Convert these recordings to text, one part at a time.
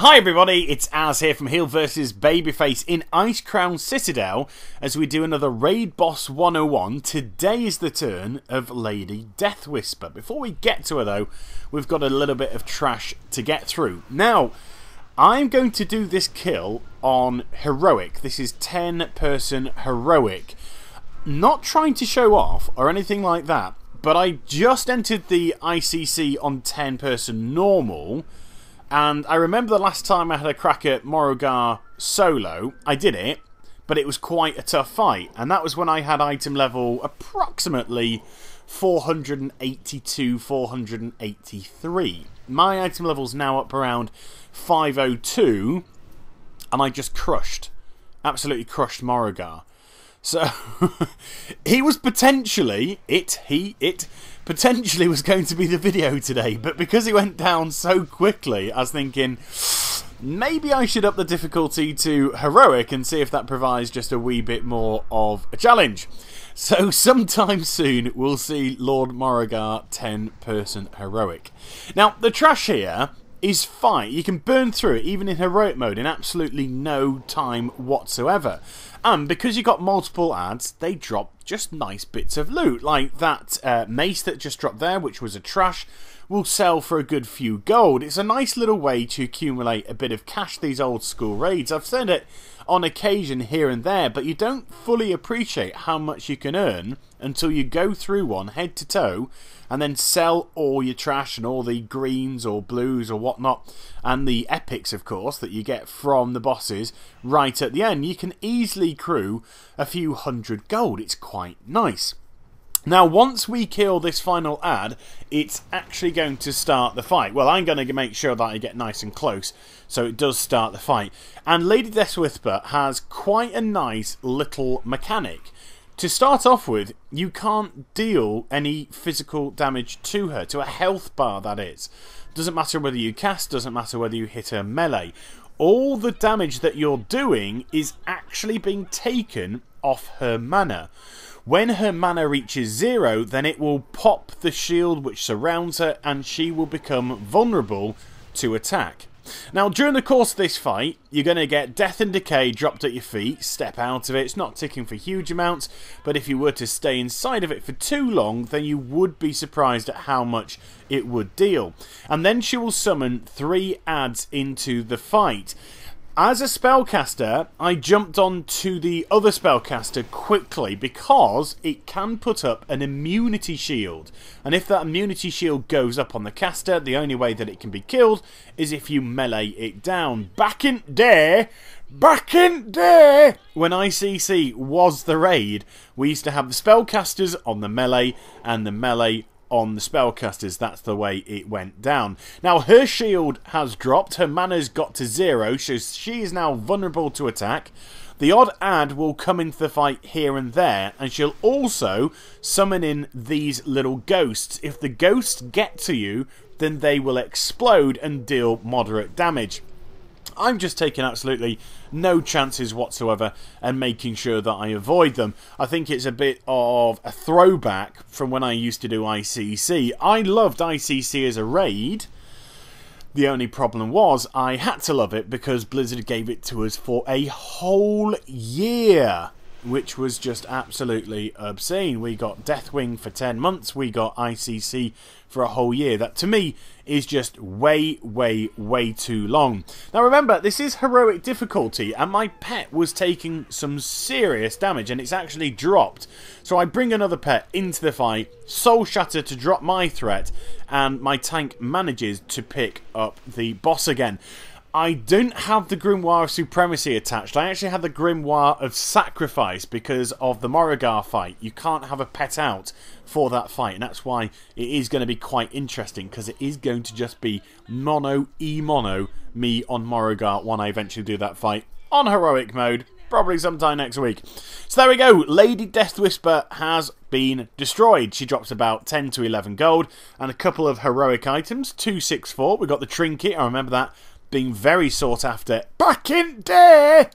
Hi everybody, it's Az here from HeelvsBabyface in Icecrown Citadel as we do another Raid Boss 101. Today is the turn of Lady Deathwhisper. Before we get to her though, we've got a little bit of trash to get through. Now, I'm going to do this kill on Heroic. This is 10-person Heroic. Not trying to show off or anything like that, but I just entered the ICC on 10-person normal. And I remember the last time I had a crack at Morogar solo, I did it, but it was quite a tough fight. And that was when I had item level approximately 482, 483. My item level's now up around 502, and I just crushed, absolutely crushed Morogar. So, he was potentially, it potentially was going to be the video today, but because he went down so quickly, I was thinking, maybe I should up the difficulty to Heroic and see if that provides just a wee bit more of a challenge. So, sometime soon, we'll see Lord Morogar 10-person Heroic. Now, the trash here is fine. You can burn through it, even in Heroic mode, in absolutely no time whatsoever. And because you got multiple ads, they drop just nice bits of loot. Like that mace that just dropped there, which was a trash, will sell for a good few gold. It's a nice little way to accumulate a bit of cash these old school raids. I've said it on occasion here and there, but you don't fully appreciate how much you can earn until you go through one head to toe and then sell all your trash and all the greens or blues or whatnot, and the epics, of course, that you get from the bosses right at the end. You can easily accrue a few hundred gold. It's quite nice. Now, once we kill this final ad, it's actually going to start the fight. Well, I'm going to make sure that I get nice and close, so it does start the fight. And Lady Deathwhisper has quite a nice little mechanic. To start off with, you can't deal any physical damage to her, to a health bar that is. Doesn't matter whether you cast, doesn't matter whether you hit her melee. All the damage that you're doing is actually being taken off her mana. When her mana reaches 0, then it will pop the shield which surrounds her and she will become vulnerable to attack. Now, during the course of this fight, you're going to get Death and Decay dropped at your feet. Step out of it. It's not ticking for huge amounts, but if you were to stay inside of it for too long, then you would be surprised at how much it would deal. And then she will summon 3 ads into the fight. As a spellcaster, I jumped on to the other spellcaster quickly because it can put up an immunity shield. And if that immunity shield goes up on the caster, the only way that it can be killed is if you melee it down. Back in there, when ICC was the raid, we used to have the spellcasters on the melee and the melee on the spellcasters. That's the way it went down. Now, her shield has dropped. Her mana's got to 0, so she is now vulnerable to attack. The odd ad will come into the fight here and there, and she'll also summon in these little ghosts. If the ghosts get to you, then they will explode and deal moderate damage. I'm just taking absolutely no chances whatsoever and making sure that I avoid them. I think it's a bit of a throwback from when I used to do ICC. I loved ICC as a raid. The only problem was I had to love it because Blizzard gave it to us for a whole year, which was just absolutely obscene. We got Deathwing for 10 months, we got ICC for a whole year. That, to me, is just way, way, way too long. Now remember, this is Heroic difficulty, and my pet was taking some serious damage, and it's actually dropped. So I bring another pet into the fight, Soul Shatter to drop my threat, and my tank manages to pick up the boss again. I didn't have the Grimoire of Supremacy attached. I actually had the Grimoire of Sacrifice because of the Morogar fight. You can't have a pet out for that fight, and that's why it is going to be quite interesting, because it is going to just be mono me on Morogar when I eventually do that fight on Heroic mode, probably sometime next week. So there we go. Lady Deathwhisper has been destroyed. She drops about 10 to 11 gold and a couple of Heroic items. 264. We got the trinket. I remember that being very sought after back in day.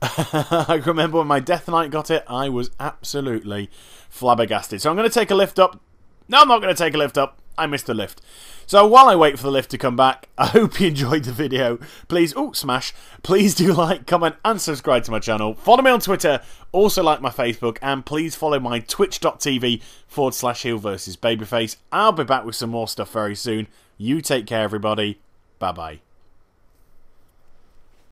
I remember when my Death Knight got it, I was absolutely flabbergasted. So I'm going to take a lift up. No, I'm not going to take a lift up. I missed the lift. So while I wait for the lift to come back, I hope you enjoyed the video. Please, smash. Please do like, comment, and subscribe to my channel. Follow me on Twitter. Also like my Facebook. And please follow my twitch.tv/HeelvsBabyface. I'll be back with some more stuff very soon. You take care, everybody. Bye-bye.